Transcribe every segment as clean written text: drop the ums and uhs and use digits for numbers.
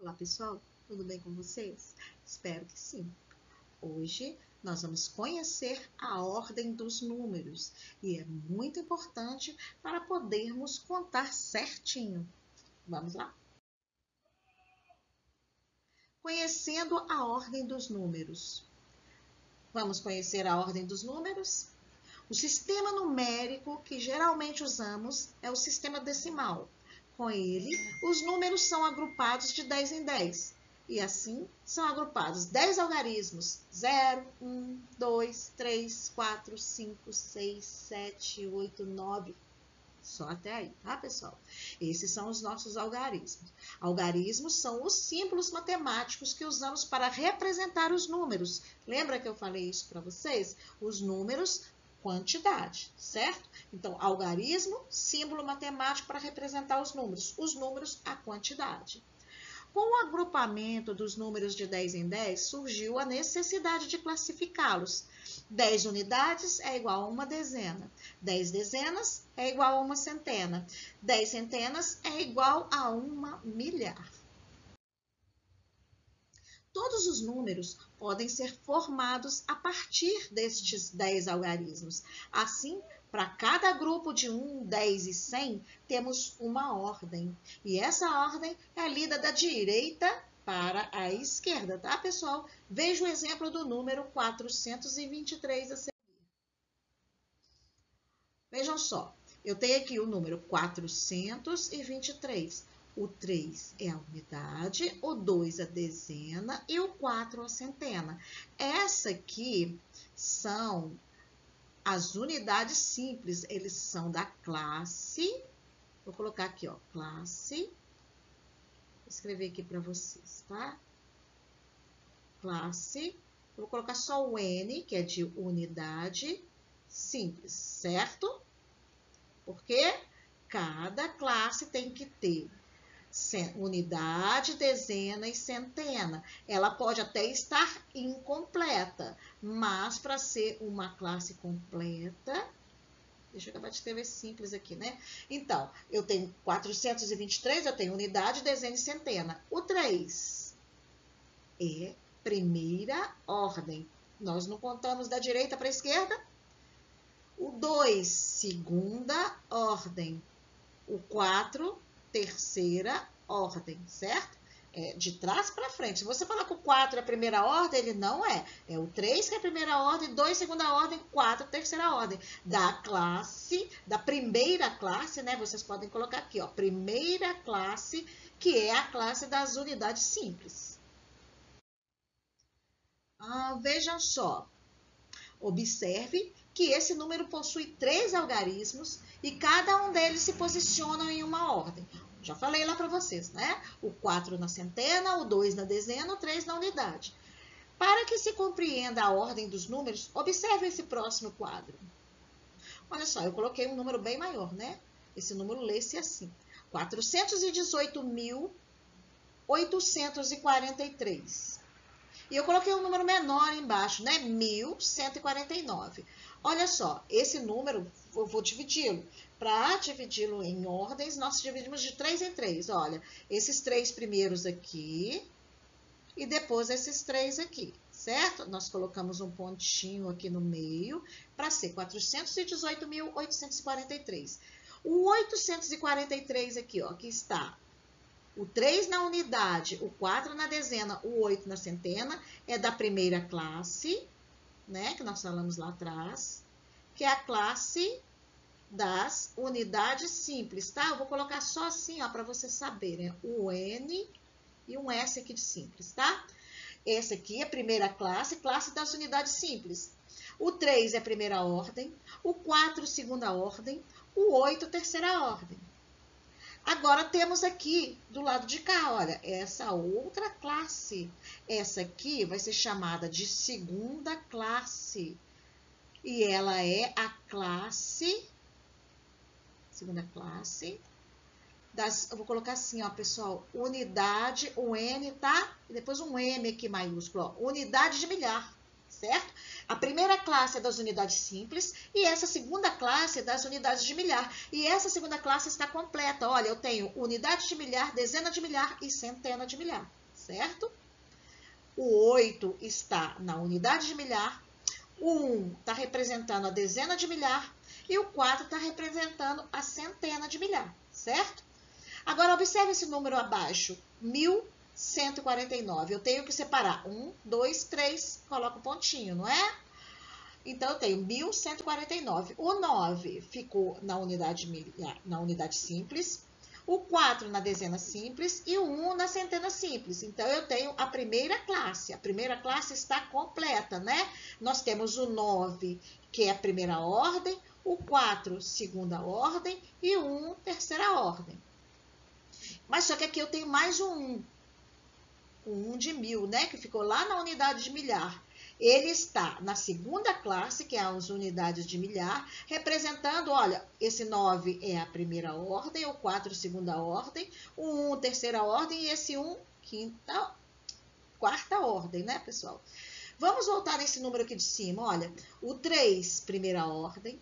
Olá pessoal, tudo bem com vocês? Espero que sim. Hoje nós vamos conhecer a ordem dos números e é muito importante para podermos contar certinho. Vamos lá? Conhecendo a ordem dos números. Vamos conhecer a ordem dos números? O sistema numérico que geralmente usamos é o sistema decimal. Com ele, os números são agrupados de 10 em 10. E assim, são agrupados 10 algarismos. 0, 1, 2, 3, 4, 5, 6, 7, 8, 9. Só até aí, tá, pessoal? Esses são os nossos algarismos. Algarismos são os símbolos matemáticos que usamos para representar os números. Lembra que eu falei isso para vocês? Os números, quantidade, certo? Então, algarismo, símbolo matemático para representar os números, a quantidade. Com o agrupamento dos números de 10 em 10, surgiu a necessidade de classificá-los. 10 unidades é igual a uma dezena. 10 dezenas é igual a uma centena. 10 centenas é igual a uma milhar. Todos os números podem ser formados a partir destes 10 algarismos. Assim, para cada grupo de 1, 10 e 100, temos uma ordem. E essa ordem é lida da direita para a esquerda, tá, pessoal? Veja o exemplo do número 423 a seguir. Vejam só, eu tenho aqui o número 423. O 3 é a unidade, o 2 a dezena e o 4 a centena. Essa aqui são as unidades simples, eles são da classe, vou colocar aqui, ó, classe, vou escrever aqui para vocês, tá? Classe, eu vou colocar só o N, que é de unidade simples, certo? Porque cada classe tem que ter unidade, dezena e centena. Ela pode até estar incompleta, mas para ser uma classe completa, deixa eu acabar de escrever simples aqui, né? Então, eu tenho 423, eu tenho unidade, dezena e centena. O 3 é primeira ordem. Nós não contamos da direita para a esquerda. O 2, segunda ordem. O 4, terceira ordem, certo? É de trás para frente. Se você falar que o 4 é a primeira ordem, ele não é. É o 3 que é a primeira ordem, 2 segunda ordem, 4 terceira ordem. Da classe, da primeira classe, né? Vocês podem colocar aqui, ó, primeira classe, que é a classe das unidades simples. Vejam só. Observe que esse número possui 3 algarismos e cada um deles se posiciona em uma ordem. Já falei lá para vocês, né? O 4 na centena, o 2 na dezena, o 3 na unidade. Para que se compreenda a ordem dos números, observe esse próximo quadro. Olha só, eu coloquei um número bem maior, né? Esse número lê-se assim: 418.843. E eu coloquei um número menor embaixo, né? 1.149. Olha só, esse número, eu vou dividi-lo. Para dividi-lo em ordens, nós dividimos de 3 em 3. Olha, esses 3 primeiros aqui e depois esses 3 aqui, certo? Nós colocamos um pontinho aqui no meio para ser 418.843. O 843 aqui, ó, aqui está. O 3 na unidade, o 4 na dezena, o 8 na centena, é da primeira classe, né? Que nós falamos lá atrás, que é a classe das unidades simples, tá? Eu vou colocar só assim, ó, para vocês saberem, o N e um S aqui de simples, tá? Esse aqui é a primeira classe, classe das unidades simples. O 3 é a primeira ordem, o 4 segunda ordem, o 8 terceira ordem. Agora, temos aqui, do lado de cá, olha, essa outra classe. Essa aqui vai ser chamada de segunda classe. E ela é a classe, segunda classe, eu vou colocar assim, ó, pessoal, unidade, o N, tá? E depois um M aqui maiúsculo, ó, unidade de milhar, certo? A primeira classe é das unidades simples e essa segunda classe é das unidades de milhar. E essa segunda classe está completa. Olha, eu tenho unidade de milhar, dezena de milhar e centena de milhar, certo? O 8 está na unidade de milhar, o 1 está representando a dezena de milhar e o 4 está representando a centena de milhar, certo? Agora, observe esse número abaixo, 1149. Eu tenho que separar 1, 2, 3, coloco o pontinho, não é? Então, eu tenho 1149. O 9 ficou na unidade simples, o 4 na dezena simples e o 1 na centena simples. Então, eu tenho a primeira classe. A primeira classe está completa, né? Nós temos o 9, que é a primeira ordem, o 4, segunda ordem e o 1, terceira ordem. Mas só que aqui eu tenho mais um 1, o 1 de 1000, né? Que ficou lá na unidade de milhar. Ele está na segunda classe, que é as unidades de milhar, representando, olha, esse 9 é a primeira ordem, o 4 segunda ordem, o 1 terceira ordem e esse 1 quarta ordem, né, pessoal? Vamos voltar nesse número aqui de cima, olha, o 3 primeira ordem,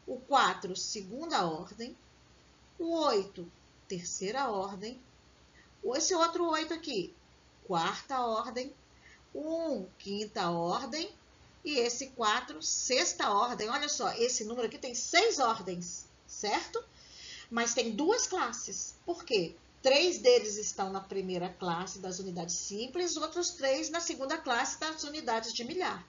o 4 segunda ordem, o 8 terceira ordem, esse outro 8 aqui, quarta ordem, o 1, quinta ordem, e esse 4, sexta ordem. Olha só, esse número aqui tem 6 ordens, certo? Mas tem 2 classes. Por quê? 3 deles estão na primeira classe das unidades simples, outros 3 na segunda classe das unidades de milhar.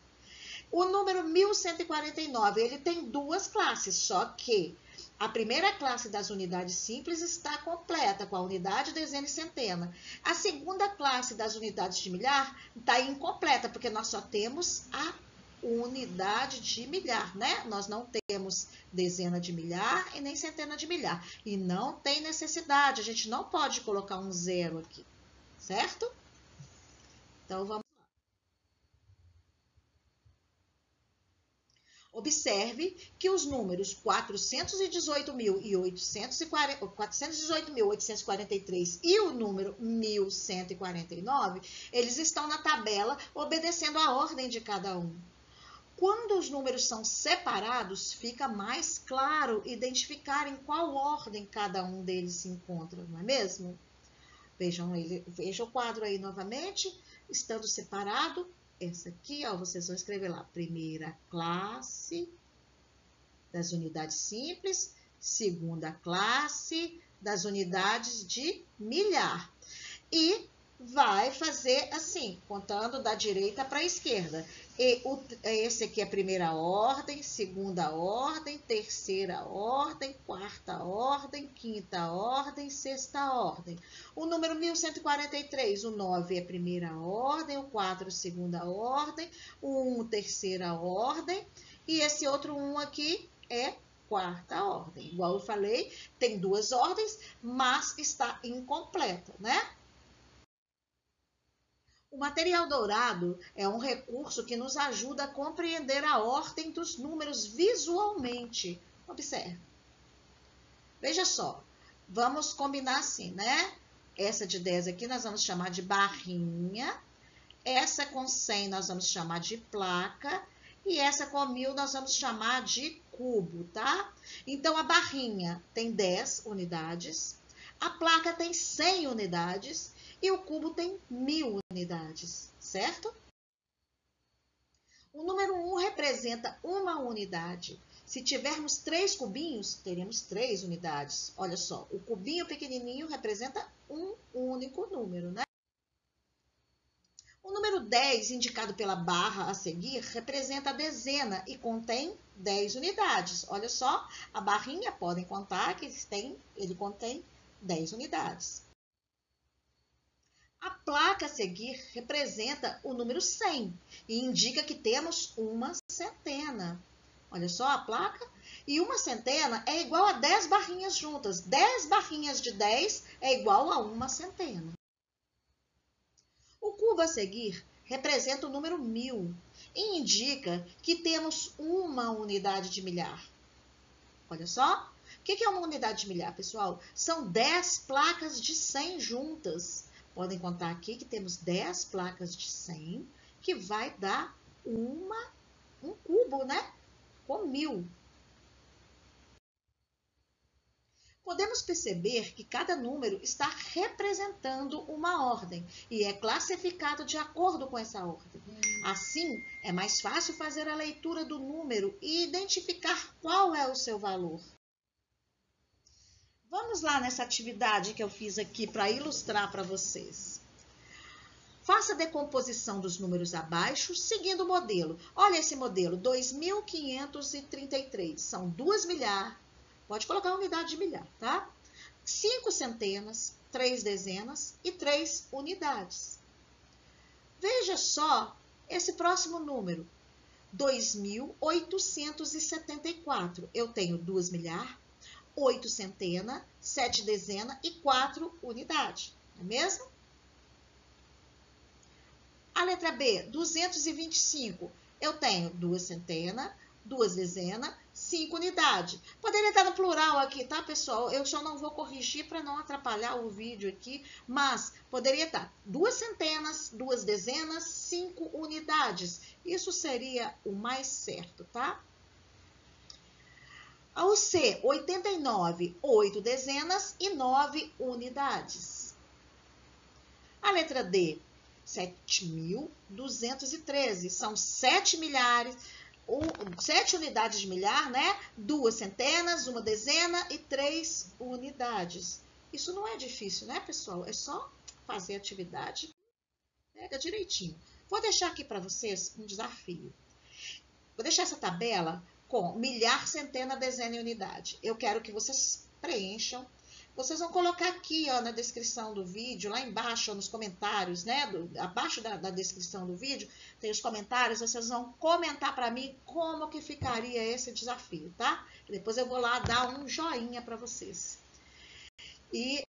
O número 1149, ele tem 2 classes, só que a primeira classe das unidades simples está completa, com a unidade, dezena e centena. A segunda classe das unidades de milhar está incompleta, porque nós só temos a unidade de milhar, né? Nós não temos dezena de milhar e nem centena de milhar. E não tem necessidade, a gente não pode colocar um 0 aqui, certo? Então, vamos. Observe que os números 418.843 e o número 1149, eles estão na tabela obedecendo a ordem de cada um. Quando os números são separados, fica mais claro identificar em qual ordem cada um deles se encontra, não é mesmo? Vejam o quadro aí novamente, estando separado. Essa aqui, ó, vocês vão escrever lá, primeira classe das unidades simples, segunda classe das unidades de milhar. E vai fazer assim, contando da direita para a esquerda. Esse aqui é a primeira ordem, segunda ordem, terceira ordem, quarta ordem, quinta ordem, sexta ordem. O número 1143, o 9 é primeira ordem, o 4 segunda ordem, o 1 terceira ordem e esse outro 1 aqui é quarta ordem. Igual eu falei, tem 2 ordens, mas está incompleta, né? O material dourado é um recurso que nos ajuda a compreender a ordem dos números visualmente. Observe. Veja só, vamos combinar assim, né? Essa de 10 aqui nós vamos chamar de barrinha, essa com 100 nós vamos chamar de placa e essa com 1000 nós vamos chamar de cubo, tá? Então, a barrinha tem 10 unidades, a placa tem 100 unidades e o cubo tem 1000 unidades, certo? O número 1 representa uma unidade. Se tivermos 3 cubinhos, teremos 3 unidades. Olha só, o cubinho pequenininho representa um único número, né? O número 10, indicado pela barra a seguir, representa a dezena e contém 10 unidades. Olha só, a barrinha, podem contar que ele contém 10 unidades. A placa a seguir representa o número 100 e indica que temos uma centena. Olha só a placa. E uma centena é igual a 10 barrinhas juntas. 10 barrinhas de 10 é igual a uma centena. O cubo a seguir representa o número 1000 e indica que temos uma unidade de milhar. Olha só. O que é uma unidade de milhar, pessoal? São 10 placas de 100 juntas. Podem contar aqui que temos 10 placas de 100, que vai dar uma um cubo, né? Com 1000. Podemos perceber que cada número está representando uma ordem e é classificado de acordo com essa ordem. Assim, é mais fácil fazer a leitura do número e identificar qual é o seu valor. Vamos lá nessa atividade que eu fiz aqui para ilustrar para vocês. Faça a decomposição dos números abaixo, seguindo o modelo. Olha esse modelo, 2.533. São 2 milhares. Pode colocar unidade de milhar, tá? 5 centenas, 3 dezenas e 3 unidades. Veja só esse próximo número, 2.874. Eu tenho 2 milhar, 8 centena, 7 dezena e 4 unidades, não é mesmo? A letra B, 225. Eu tenho 2 centena, 2 dezenas, 5 unidades. Poderia estar no plural aqui, tá, pessoal? Eu só não vou corrigir para não atrapalhar o vídeo aqui, mas poderia estar 2 centenas, 2 dezenas, 5 unidades. Isso seria o mais certo, tá? Ao C, 89, 8 dezenas e 9 unidades. A letra D, 7.213, são 7 milhares, 7 unidades de milhar, né? 2 centenas, 1 dezena e 3 unidades. Isso não é difícil, né, pessoal? É só fazer a atividade. Pega direitinho. Vou deixar aqui para vocês um desafio. Vou deixar essa tabela com milhar, centena, dezena e unidade. Eu quero que vocês preencham. Vocês vão colocar aqui, ó, na descrição do vídeo, lá embaixo, ó, nos comentários, né? Abaixo da descrição do vídeo, tem os comentários. Vocês vão comentar para mim como que ficaria esse desafio, tá? E depois eu vou lá dar um joinha para vocês. E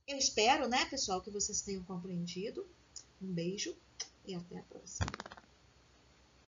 eu espero, né, pessoal, que vocês tenham compreendido. Um beijo e até a próxima.